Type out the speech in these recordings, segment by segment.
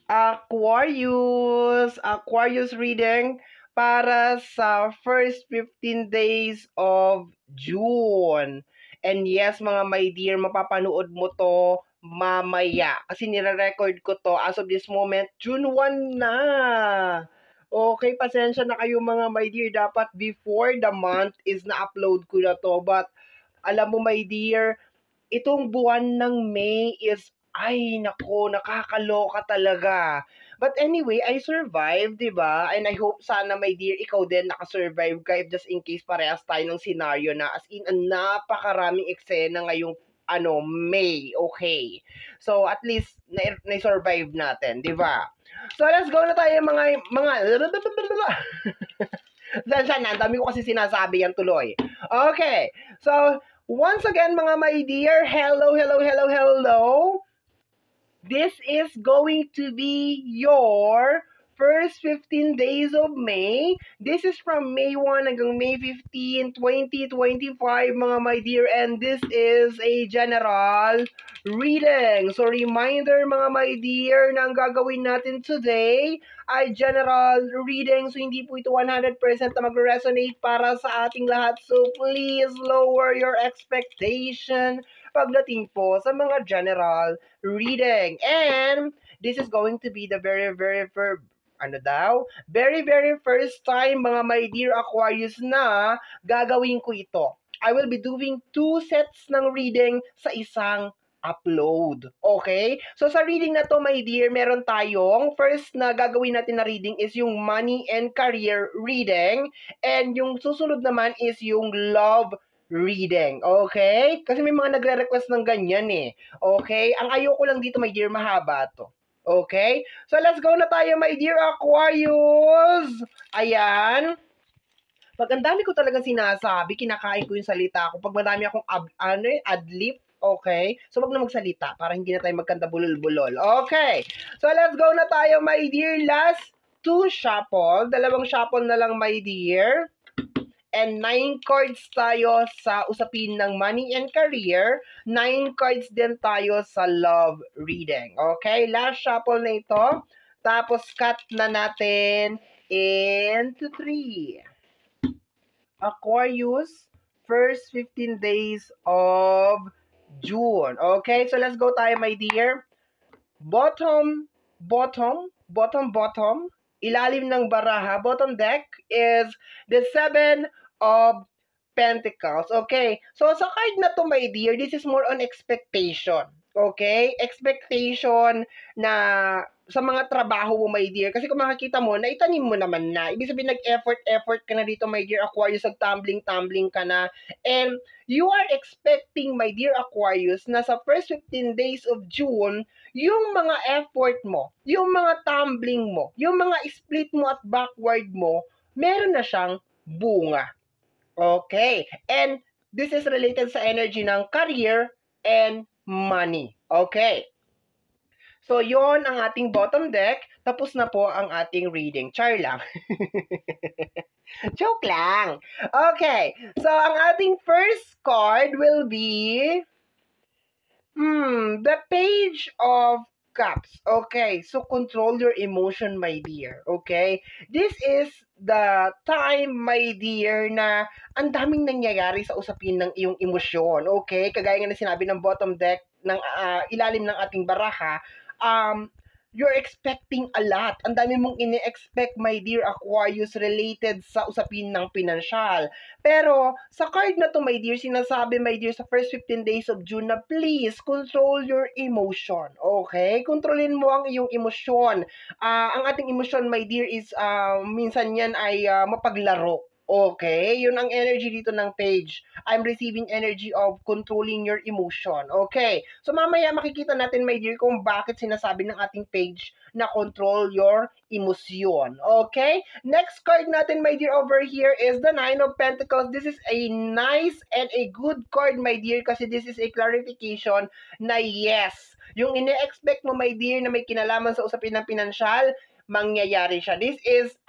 Aquarius reading para sa first 15 days of June. And yes, mga my dear, mapapanood mo to mamaya. Kasi nire-record ko to as of this moment, June 1 na. Okay, pasensya na kayo mga my dear. Dapat before the month is na-upload ko na to. But alam mo my dear, itong buwan ng May is, ay nako, nakakaloka talaga. But anyway, I survived, di ba? And I hope sana, my dear, ikaw din nakasurvive ka if just in case parehas tayo ng scenario na as in, napakaraming eksena ngayong May, okay. So, at least, na-survive natin, di ba? So, let's go na tayo mga Saan na, ang dami ko kasi sinasabi yan tuloy. Okay, so, once again, mga my dear, hello, hello, hello, hello. This is going to be your first 15 days of May. This is from May 1 hanggang May 15, 2025, mga my dear. And this is a general reading. So, reminder, mga my dear, na ang gagawin natin today ay general reading. So, hindi po ito 100% na mag-resonate para sa ating lahat. So, please lower your expectation pagdating po sa mga general reading. And this is going to be the very, very, very, very first time, mga my dear Aquarius, na gagawin ko ito. I will be doing 2 sets ng reading sa isang upload. Okay? So, sa reading na to, my dear, meron tayong first na gagawin natin na reading is yung money and career reading. And yung susunod naman is yung love reading. Okay? Kasi may mga nagre-request ng ganyan eh. Okay? Ang ayoko lang dito, my dear, mahaba to. Okay? So, let's go na tayo, my dear Aquarius! Ayan. Pag ang dami ko talagang sinasabi, kinakain ko yung salita ko. Pag madami akong adlib, okay? So, wag na magsalita para hindi na tayo magkanta bulol-bulol. Okay. So, let's go na tayo, my dear. Last 2 shuffle. 2 shuffle na lang, my dear. And 9 cards tayo sa usapin ng money and career. 9 cards din tayo sa love reading. Okay? Last shuffle na ito. Tapos cut na natin into 3. Aquarius, first 15 days of June. Okay? So let's go tayo, my dear. Bottom, ilalim ng baraha, bottom deck is the 7 of Pentacles. Okay? So, sa card na to, my dear, this is more on expectation. Okay? Expectation na sa mga trabaho mo, my dear. Kasi kung makikita mo, naitanim mo naman na. Ibig sabihin, nag-effort ka na dito, my dear Aquarius. Nag-tumbling ka na. And you are expecting, my dear Aquarius, na sa first 15 days of June, yung mga effort mo, yung mga tumbling mo, yung mga split mo at backward mo, meron na siyang bunga. Okay. And this is related sa energy ng career and money. Okay. So, yon ang ating bottom deck. Tapos na po ang ating reading. Char lang. Joke lang. Okay. So, ang ating first card will be the Page of Cups. Okay, so control your emotion, my dear. Okay? This is the time, my dear, na ang daming nangyayari sa usapin ng iyong emosyon. Okay? Kagaya nga na sinabi ng bottom deck, ng ilalim ng ating baraha, you're expecting a lot. Ang dami mong ini-expect, my dear Aquarius, related sa usapin ng pinansyal. Pero, sa card na to, my dear, sinasabi, my dear, sa first 15 days of June na please, control your emotion. Okay? Kontrolin mo ang iyong emosyon. Ang ating emosyon, my dear, is minsan yan ay mapaglaro. Okay? Yun ang energy dito ng page. I'm receiving energy of controlling your emotion. Okay? So, mamaya makikita natin, my dear, kung bakit sinasabi ng ating page na control your emotion. Okay? Next card natin, my dear, over here is the 9 of Pentacles. This is a nice and a good card, my dear, kasi this is a clarification na yes, yung ine-expect mo, my dear, na may kinalaman sa usapin ng pinansyal, mangyayari siya. This is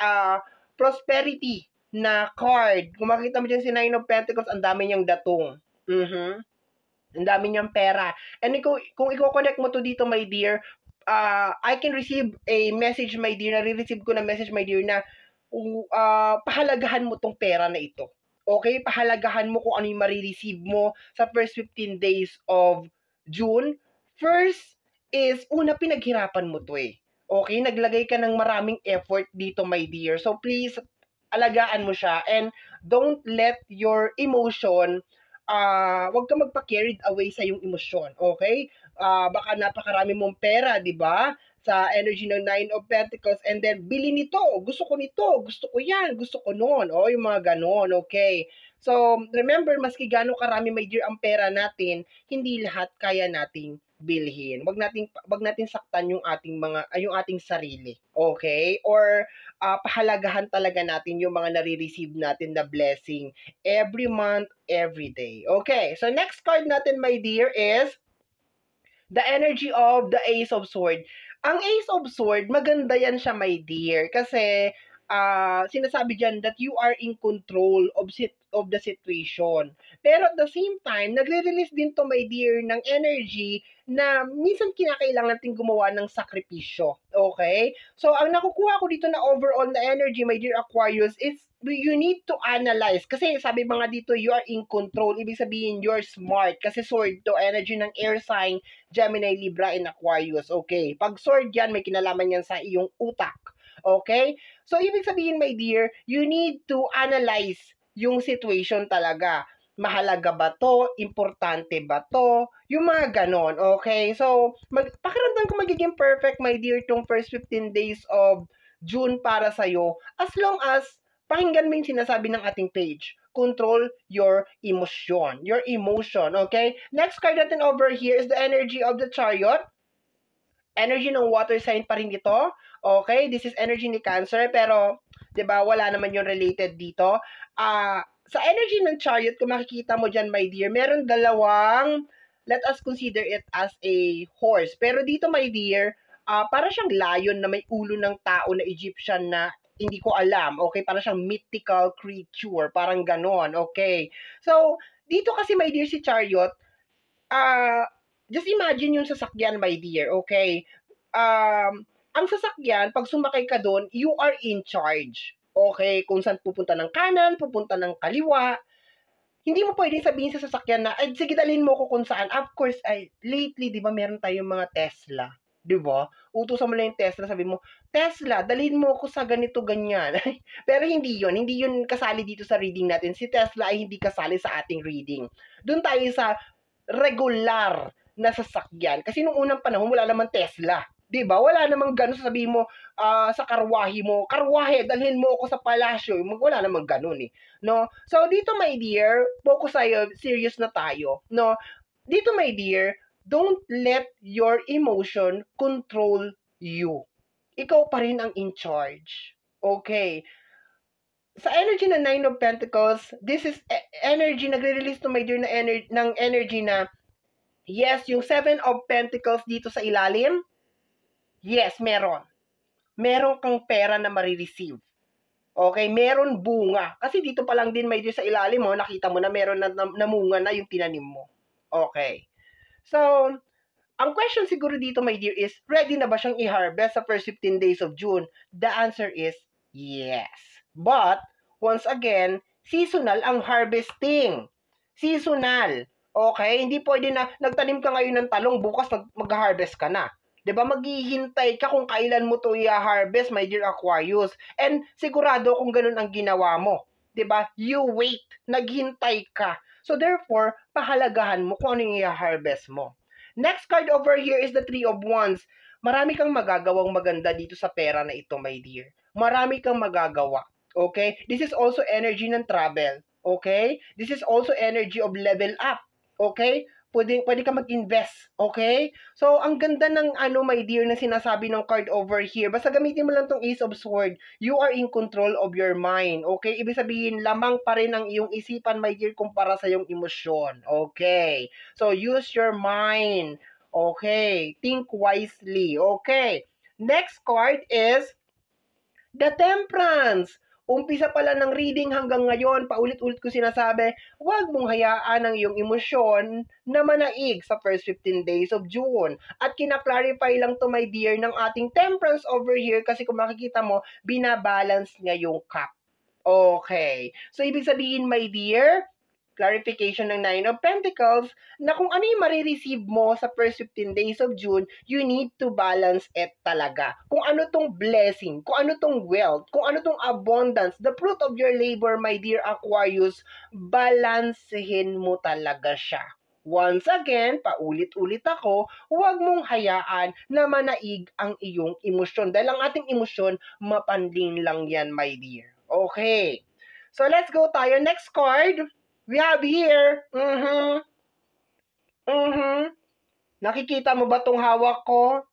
prosperity na card. Kung makita mo dyan si 9 of Pentacles, ang dami niyang datong. Ang dami niyang pera. And kung i-connect mo to dito, my dear, I can receive a message, my dear, nare-receive ko na message, my dear, na pahalagahan mo tong pera na ito. Okay? Pahalagahan mo kung ano yung marireceive mo sa first 15 days of June. First is, una, pinaghirapan mo to eh. Okay? Naglagay ka ng maraming effort dito, my dear. So, please, alagaan mo siya and don't let your emotion, wag ka magpa-carried away sa yung emosyon, okay? Baka napakarami mong pera, di ba? Sa energy ng Nine of Pentacles and then bili nito, gusto ko nito, gusto ko yan, gusto ko noon, yung mga ganon, okay? So, remember, maski gaano karami, my dear, ang pera natin, hindi lahat kaya nating bilhin. Wag natin saktan yung yung ating sarili, okay? Or pahalagahan talaga natin yung mga nare-receive natin na blessing every month, every day. Okay, so next card natin, my dear, is the energy of the Ace of Sword. Ang Ace of Sword, maganda yan siya, my dear, kasi sinasabi dyan that you are in control of the situation. Pero at the same time, nagre-release din to, my dear, ng energy na minsan kinakailangan natin gumawa ng sakripisyo. Okay? So, ang nakukuha ko dito na overall na energy, my dear Aquarius, is you need to analyze. Kasi sabi mga dito, you are in control. Ibig sabihin, you're smart. Kasi sword to, energy ng air sign, Gemini, Libra, and Aquarius. Okay? Pag sword yan, may kinalaman yan sa iyong utak. Okay? So, ibig sabihin, my dear, you need to analyze yung situation talaga. Mahalaga ba to? Importante ba to? Yung mga ganon, okay? So, pakiramdam ko magiging perfect, my dear, tong first 15 days of June para sa'yo, as long as pakinggan mo yung sinasabi ng ating page. Control your emotion, okay? Next card natin over here is the energy of the Chariot. Energy ng water sign pa rin ito. Okay? This is energy ni Cancer, pero 'di ba, wala naman yung related dito. Sa energy ng Chariot, kung makikita mo diyan, my dear, meron dalawang, let us consider it as a horse. Pero dito, my dear, para siyang lion na may ulo ng tao na Egyptian na hindi ko alam. Okay? Para siyang mythical creature, parang ganon. Okay? So, dito kasi, my dear, si Chariot, just imagine yung sasakyan, my dear, okay? Ang sasakyan, pag sumakay ka doon, you are in charge. Okay? Kung saan pupunta ng kanan, pupunta ng kaliwa. Hindi mo pwedeng sabihin sa sasakyan na, ay, sige, dalhin mo ko kung saan. Of course, lately, di ba, meron tayong mga Tesla. Di ba? Utusan mo lang yung Tesla, sabi mo, Tesla, dalhin mo ko sa ganito, ganyan. Pero hindi yun kasali dito sa reading natin. Si Tesla ay hindi kasali sa ating reading. Doon tayo sa regular na sasakyan. Kasi nung unang panahon, wala naman Tesla. 'Di ba? Wala namang gano'n, sasabihin mo sa karwahe mo, karwahe, dalhin mo ako sa palasyo. Wala namang gano'n eh. No? So, dito, my dear, focus tayo, serious na tayo. No? Dito, my dear, don't let your emotion control you. Ikaw pa rin ang in charge. Okay? Sa energy ng Nine of Pentacles, this is energy, nagre-release to, my dear, na ng energy na, yes, yung Seven of Pentacles dito sa ilalim, yes, meron. Meron kang pera na marireceive. Okay, meron bunga. Kasi dito pa lang din, may dear, sa ilalim mo, nakita mo na meron na namunga na yung tinanim mo. Okay. So, ang question siguro dito, my dear, is, ready na ba siyang i-harvest sa first 15 days of June? The answer is yes. But, once again, seasonal ang harvesting. Seasonal. Okay? Hindi pwede na nagtanim ka ngayon ng talong, bukas mag-harvest ka na. 'Di ba? Maghihintay ka kung kailan mo 'to i-harvest, my dear Aquarius. And sigurado kung ganun ang ginawa mo. 'Di ba? You wait, naghintay ka. So therefore, pahalagahan mo kung ano yung i-harvest mo. Next card over here is the Three of Wands. Marami kang magagawang maganda dito sa pera na ito, my dear. Marami kang magagawa. Okay? This is also energy ng travel. Okay? This is also energy of level up. Okay? Pwede ka mag-invest, okay? So, ang ganda ng my dear, na sinasabi ng card over here. Basta gamitin mo lang tong Ace of Swords. You are in control of your mind, okay? Ibig sabihin, lamang pa rin ang iyong isipan, my dear, kumpara sa iyong emosyon, okay? So, use your mind, okay? Think wisely, okay? Next card is the Temperance. umpisa pala ng reading hanggang ngayon, paulit-ulit ko sinasabi, huwag mong hayaan ang iyong emosyon na manaig sa first 15 days of June. At kina-clarify lang to, my dear, ng ating temperance over here kasi kung makikita mo, binabalance niya yung cup. Okay. So, ibig sabihin, my dear, clarification ng Nine of Pentacles, na kung ano yung marireceive mo sa first 15 days of June, you need to balance it talaga. Kung ano tong blessing, kung ano tong wealth, kung ano tong abundance, the fruit of your labor, my dear Aquarius, balansehin mo talaga siya. Once again, paulit-ulit ako, huwag mong hayaan na manaig ang iyong emosyon. Dahil ang ating emosyon, mapanding lang yan, my dear. Okay. So, let's go tayo. Next card. We have here, nakikita mo ba tong hawak ko?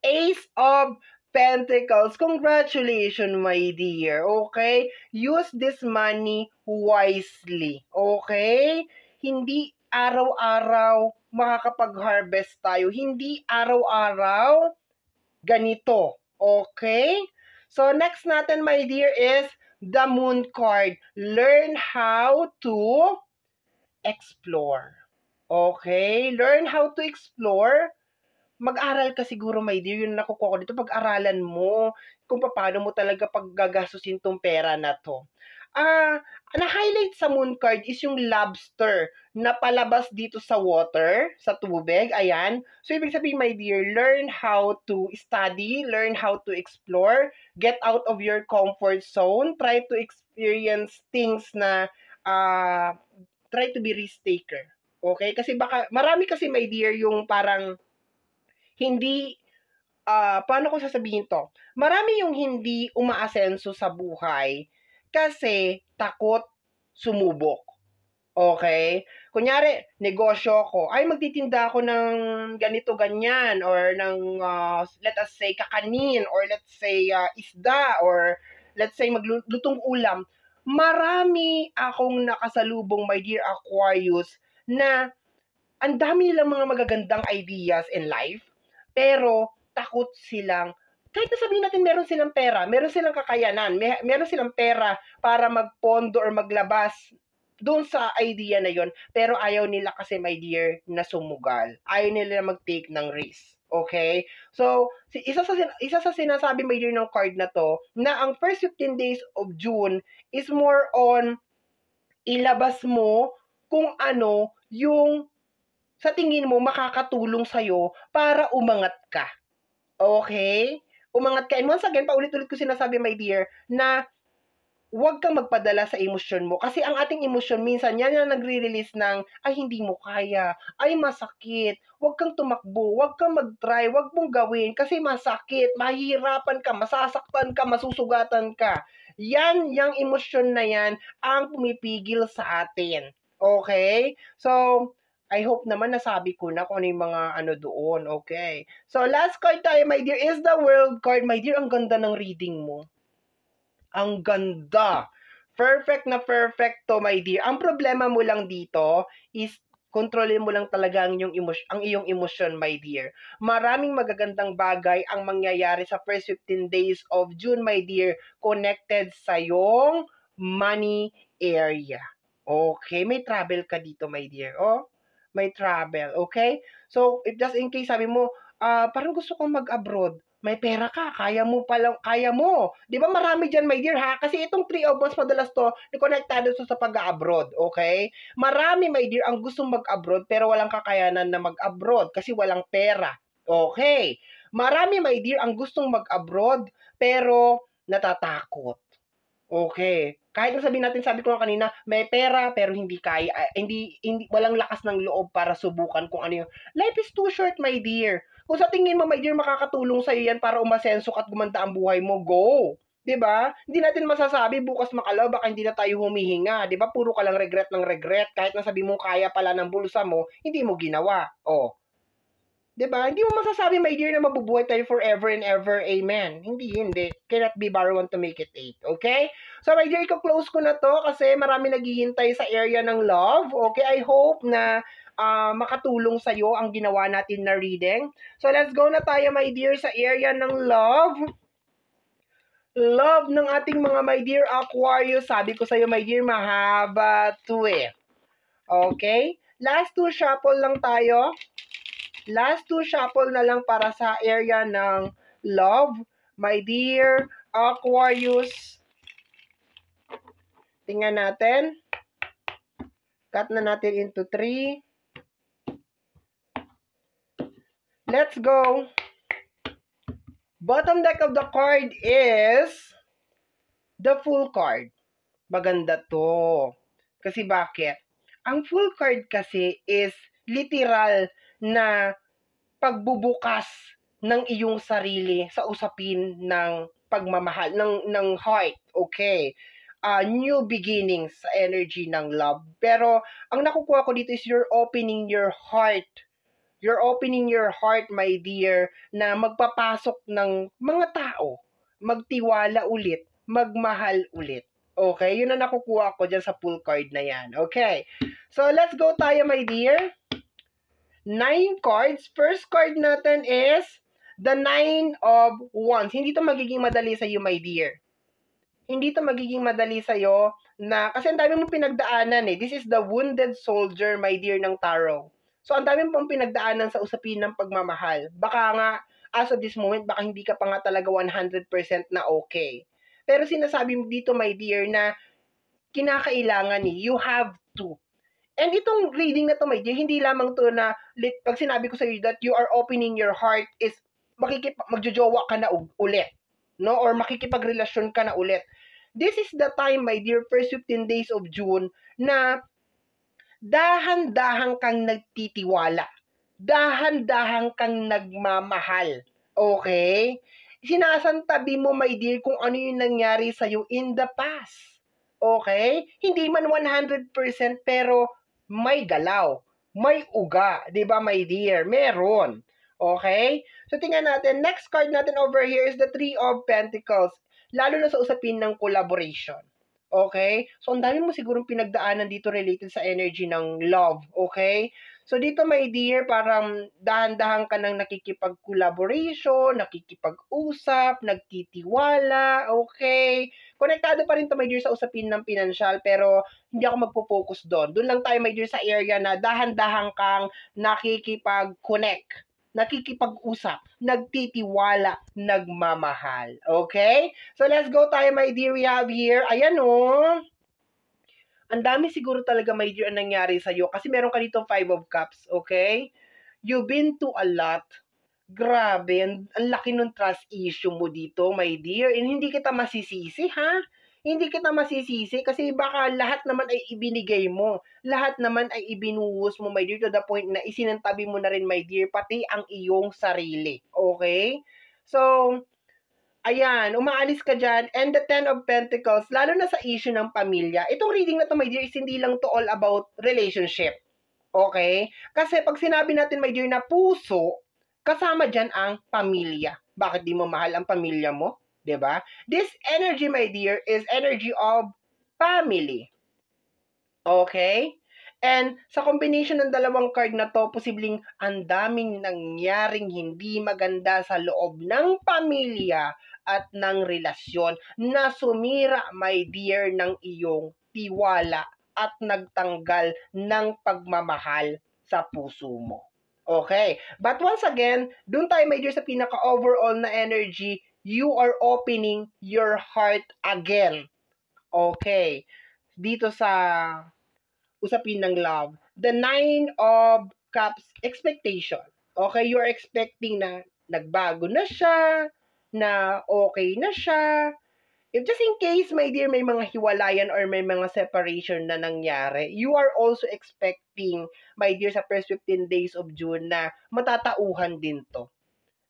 Ace of Pentacles. Congratulations, my dear. Okay? Use this money wisely. Okay? Hindi araw-araw makakapag-harvest tayo. Hindi araw-araw ganito. Okay? So, next natin, my dear, is the Moon card. Learn how to explore. Okay? Learn how to explore. Mag-aral ka siguro, my dear. Yung nakukuha ko dito, pag-aralan mo kung paano mo talaga paggagastusin tong pera na to. Na-highlight sa Moon card is yung lobster na palabas dito sa water, sa tubig. Ayan. So, ibig sabihin, my dear, learn how to study, learn how to explore, get out of your comfort zone, try to experience things na try to be risk taker. Okay? Kasi baka, marami kasi, my dear, yung parang hindi, paano ko sasabihin to? Marami yung hindi umaasenso sa buhay kasi takot sumubok. Okay? Kunyari, negosyo ko. Ay, magtitinda ako ng ganito, ganyan, or ng, let us say, kakanin, or let's say, isda, or let's say, maglutong ulam. Marami akong nakasalubong, my dear Aquarius, na ang dami nilang mga magagandang ideas in life, pero takot silang, kahit na sabihin natin meron silang pera, meron silang kakayanan, meron silang pera para magpondo or maglabas doon sa idea na yon, pero ayaw nila kasi, my dear, na sumugal. Ayaw nila mag-take ng risk. Okay? So, isa sa sinasabi, my dear, ng card na to, na ang first 15 days of June is more on ilabas mo kung ano yung sa tingin mo makakatulong sa'yo para umangat ka. Okay? Umangat ka. And once again, paulit-ulit ko sinasabi, my dear, na huwag kang magpadala sa emosyon mo. Kasi ang ating emosyon, minsan, yan yung nagre-release ng, ay, hindi mo kaya, ay, masakit, huwag kang tumakbo, huwag kang mag-try, huwag mong gawin, kasi masakit, mahihirapan ka, masasaktan ka, masusugatan ka. Yan, yung emosyon na yan, ang pumipigil sa atin. Okay? So, I hope naman nasabi ko na kung ano yung mga ano doon. Okay. So, last card tayo, my dear, is the World card. My dear, ang ganda ng reading mo. Ang ganda. Perfect na perfect to, my dear. Ang problema mo lang dito is kontrolin mo lang talaga ang iyong emosyon, my dear. Maraming magagandang bagay ang mangyayari sa first 15 days of June, my dear, connected sa iyong money area. Okay, may travel ka dito, my dear. Oh, may travel, okay? So, if just in case sabi mo, parang gusto kong mag-abroad, may pera ka, kaya mo palang, kaya mo. 'Di ba marami diyan, my dear, ha? Kasi itong 3 of Wands madalas to, konektado sa pag-abroad, okay? Marami, my dear, ang gustong mag-abroad pero walang kakayanan na mag-abroad kasi walang pera. Okay. Marami, my dear, ang gustong mag-abroad pero natatakot. Okay. Kahit na sabihin natin, sabi ko nga kanina, may pera pero hindi kaya, hindi walang lakas ng loob para subukan kung ano yung life is too short, my dear. Kung sa tingin mo, my dear, makakatulong sa iyo yan para umasenso at gumanda ang buhay mo, go. 'Di ba? Hindi natin masasabi bukas makalaw baka hindi na tayo humihinga, 'di ba? Puro ka lang regret ng regret kahit na sabi mo kaya pala ng bulsa mo, hindi mo ginawa. Oh. 'Di ba? Hindi mo masasabi, my dear, na mabubuhay tayo forever and ever. Amen. Hindi. Cannot be borrow one to make it 8. Okay? So, my dear, i-close ko na to kasi marami naghihintay sa area ng love. Okay? I hope na makatulong sa'yo ang ginawa natin na reading. So, let's go na tayo, my dear, sa area ng love. love ng ating mga my dear Aquarius. Sabi ko sa'yo, my dear, mahaba to eh. Okay? Last two shuffle lang tayo. Last two shuffle na lang para sa area ng love. My dear Aquarius. Tingnan natin. Cut na natin into 3. Let's go. Bottom deck of the card is the full card. Maganda to. Kasi bakit? Ang full card kasi is literal na pagbubukas ng iyong sarili sa usapin ng pagmamahal, ng heart. Okay. New beginnings sa energy ng love. Pero, ang nakukuha ko dito is you're opening your heart. You're opening your heart, my dear, na magpapasok ng mga tao, magtiwala ulit, magmahal ulit. Okay? Yun ang nakukuha ko dyan sa full card na yan. Okay. So, let's go tayo, my dear. 9 cards. First card natin is the 9 of Wands. Hindi to magiging madali sa iyo, my dear. Hindi to magiging madali sa iyo na kasi ang dami mong pinagdaanan eh. This is the wounded soldier, my dear, ng tarot. So, ang dami mong pinagdaanan sa usapin ng pagmamahal. Baka nga, as of this moment, baka hindi ka pa nga talaga 100% na okay. Pero sinasabi mo dito, my dear, na kinakailangan eh, you have to. And itong reading na to, my dear, hindi lamang to na, pag sinabi ko sa iyo that you are opening your heart is magjojowa ka na ulit. No? Or makikipagrelasyon ka na ulit. This is the time, my dear, first 15 days of June, na dahan-dahan kang nagtitiwala. Dahan-dahan kang nagmamahal. Okay? Sinasantabi mo, my dear, kung ano yung nangyari sa'yo in the past. Okay? Hindi man 100% pero may galaw. May uga. Diba, my dear? Meron. Okay? So, tingnan natin. Next card natin over here is the Three of Pentacles. Lalo na sa usapin ng collaboration. Okay? So, ang dami mo sigurong pinagdaanan dito related sa energy ng love. Okay? So, dito, my dear, parang dahan-dahan ka ng nakikipag-collaboration, nakikipag-usap, nagtitiwala. Okay? Konektado pa rin to, my dear, sa usapin ng pinansyal, pero hindi ako magpo-focus doon. Doon lang tayo, my dear, sa area na dahan-dahan kang nakikipag-connect, nakikipag-usap, nagtitiwala, nagmamahal. Okay? So, let's go tayo, my dear. We have here, ayan o. Ang dami siguro talaga, my dear, ang nangyari sa'yo. Kasi meron ka dito 5 of Cups, okay? You've been to a lot. Grabe, ang laki ng trust issue mo dito, my dear. And hindi kita masisisi, ha? Hindi kita masisisi kasi baka lahat naman ay ibinigay mo. Lahat naman ay ibinuhos mo, my dear, to the point na isinantabi mo na rin, my dear, pati ang iyong sarili. Okay? So, ayan, umaalis ka dyan. And the Ten of Pentacles, lalo na sa issue ng pamilya. Itong reading na to, my dear, is hindi lang to all about relationship. Okay? Kasi pag sinabi natin, my dear, na puso, kasama dyan ang pamilya. Bakit di mo mahal ang pamilya mo? 'Di ba? This energy, my dear, is energy of family. Okay? And sa combination ng dalawang card na to, posibleng ang daming nangyaring hindi maganda sa loob ng pamilya at ng relasyon na sumira, my dear, ng iyong tiwala at nagtanggal ng pagmamahal sa puso mo. Okay? But once again, dun tayo, my dear, sa pinaka-overall na energy, you are opening your heart again. Okay. Dito sa usapin ng love. The 9 of Cups, expectation. Okay, you're expecting na nagbago na siya, na okay na siya. If just in case, my dear, may mga hiwalayan or may mga separation na nangyari, you are also expecting, my dear, sa first 15 days of June na matatauhan din to.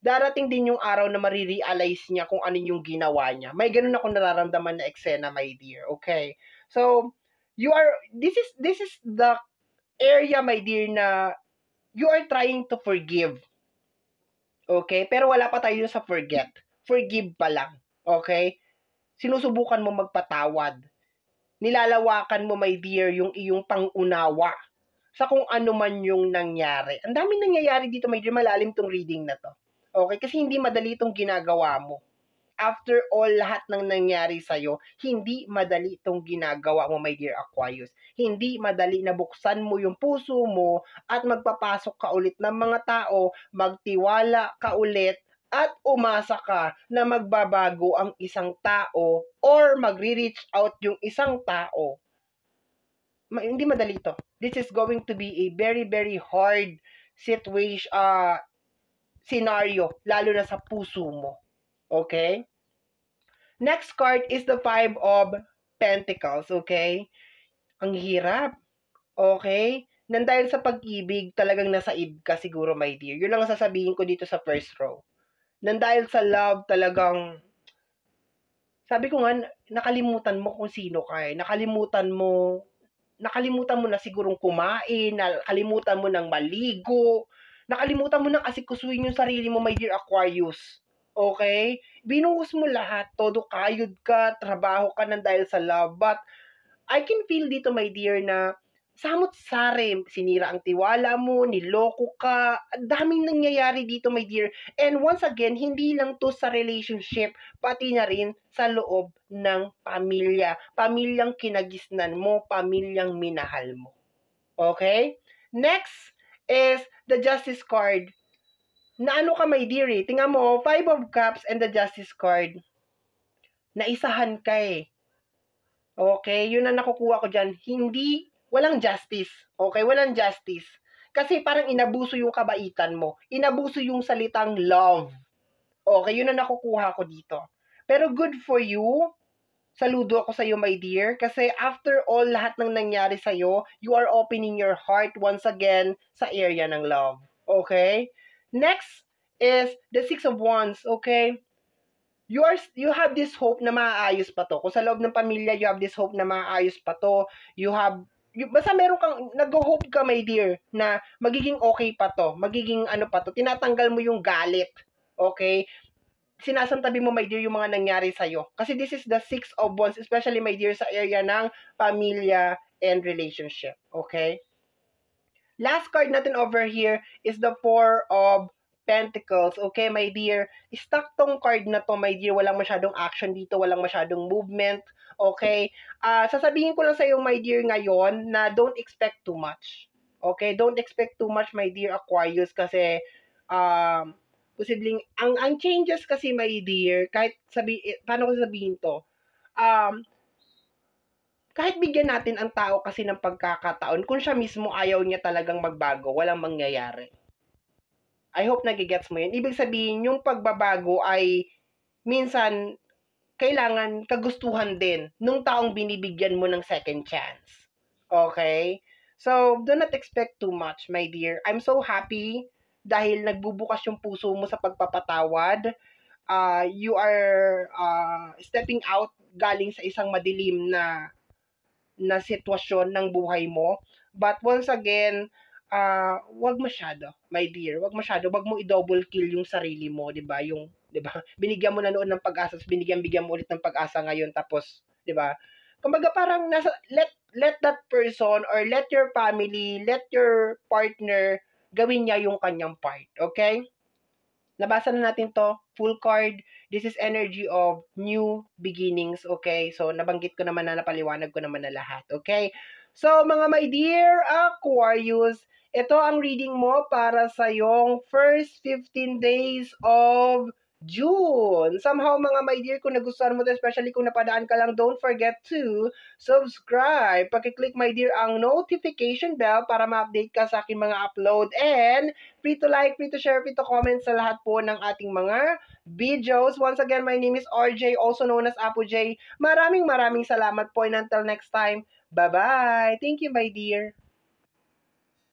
Darating din yung araw na marirealize niya kung ano yung ginawa niya. May ganun ako nararamdaman na eksena, my dear. Okay? So, this is the area, my dear, na you are trying to forgive. Okay? Pero wala pa tayo sa forget. Forgive pa lang. Okay? Sinusubukan mo magpatawad. Nilalawakan mo, my dear, yung iyong pangunawa sa kung ano man yung nangyari. Ang daming nangyayari dito, my dear, malalim tong reading na to. Okay? Kasi hindi madali itong ginagawa mo. after all lahat ng nangyari sa'yo, hindi madali itong ginagawa mo, my dear Aquarius. Hindi madali na buksan mo yung puso mo at magpapasok ka ulit ng mga tao, magtiwala ka ulit, at umasa ka na magbabago ang isang tao or magre-reach out yung isang tao. Hindi madali to. This is going to be a very, very hard situation, scenario, lalo na sa puso mo. Okay? Next card is the Five of Pentacles. Okay? Ang hirap. Okay? Nang dahil sa pag-ibig, talagang nasa id ka siguro, my dear. Yun lang ang sasabihin ko dito sa first row. Nang dahil sa love, talagang, sabi ko nga, nakalimutan mo kung sino ka eh. Nakalimutan mo na sigurong kumain, nakalimutan mo ng maligo, nakalimutan mo nang asikusuhin yung sarili mo, my dear Aquarius. Okay? Binuhos mo lahat, todo kayod ka, trabaho ka nang dahil sa love. But, I can feel dito, my dear, na samot-sari, sinira ang tiwala mo, niloko ka, ang daming nangyayari dito, my dear. And once again, hindi lang to sa relationship, pati na rin sa loob ng pamilya. Pamilyang kinagisnan mo, pamilyang minahal mo. Okay? Next is the Justice card. Na ano ka, my dear eh. Tingnan mo, Five of Cups and the Justice card. Naisahan ka eh. Okay? Yun ang nakukuha ko dyan. Walang justice. Okay? Walang justice. Kasi parang inabuso yung kabaitan mo. Inabuso yung salitang love. Okay? Yun ang nakukuha ko dito. Pero good for you. Saludo ako sa iyo, my dear. Kasi after all, lahat ng nangyari sa iyo, you are opening your heart once again sa area ng love. Okay? Next is the Six of Wands. Okay? You have this hope na maaayos pa to. Kung sa loob ng pamilya, you have this hope na maaayos pa to. Basta meron kang, nag-hope ka, my dear, na magiging okay pa to. Magiging ano pa to. Tinatanggal mo yung galit. Okay? Sinasantabi mo, my dear, yung mga nangyari sa'yo. Kasi this is the Six of Wands, especially, my dear, sa area ng pamilya and relationship. Okay? Last card natin over here is the Four of Pentacles. Okay, my dear? Stuck tong card na to, my dear. Walang masyadong action dito. Walang masyadong movement. Okay? Sasabihin ko lang sa iyo, my dear, ngayon na don't expect too much. Okay? Don't expect too much, my dear Aquarius, kasi posibleng, ang changes kasi, my dear, kahit paano ko sabihin to? Kahit bigyan natin ang tao kasi ng pagkakataon, kung siya mismo ayaw niya talagang magbago, walang mangyayari. I hope nagigets mo yun. Ibig sabihin, yung pagbabago ay minsan kailangan kagustuhan din nung taong binibigyan mo ng second chance. Okay? So, do not expect too much, my dear. I'm so happy dahil nagbubukas yung puso mo sa pagpapatawad. You are stepping out galing sa isang madilim na sitwasyon ng buhay mo. But once again, wag masyado, my dear. Wag masyado. Wag mo i-double kill yung sarili mo, 'di ba? 'Di ba? Binigyan mo na noon ng pag-asa, bigyan mo ulit ng pag-asa ngayon, tapos, 'di ba? Kumbaga parang let that person or let your family, let your partner gawin niya yung kanyang part, okay? Nabasa na natin to, full card. This is energy of new beginnings, okay? So, nabanggit ko naman na, napaliwanag ko naman na lahat, okay? So, mga my dear Aquarius, ito ang reading mo para sa yung first 15 days of June. Somehow, mga my dear, kung nagustuhan mo to, especially kung napadaan ka lang, don't forget to subscribe. Pakiclick, my dear, ang notification bell para ma-update ka sa aking mga upload. And free to like, free to share, free to comment sa lahat po ng ating mga videos. Once again, my name is RJ, also known as Apo J. Maraming salamat po, and until next time, bye-bye. Thank you, my dear.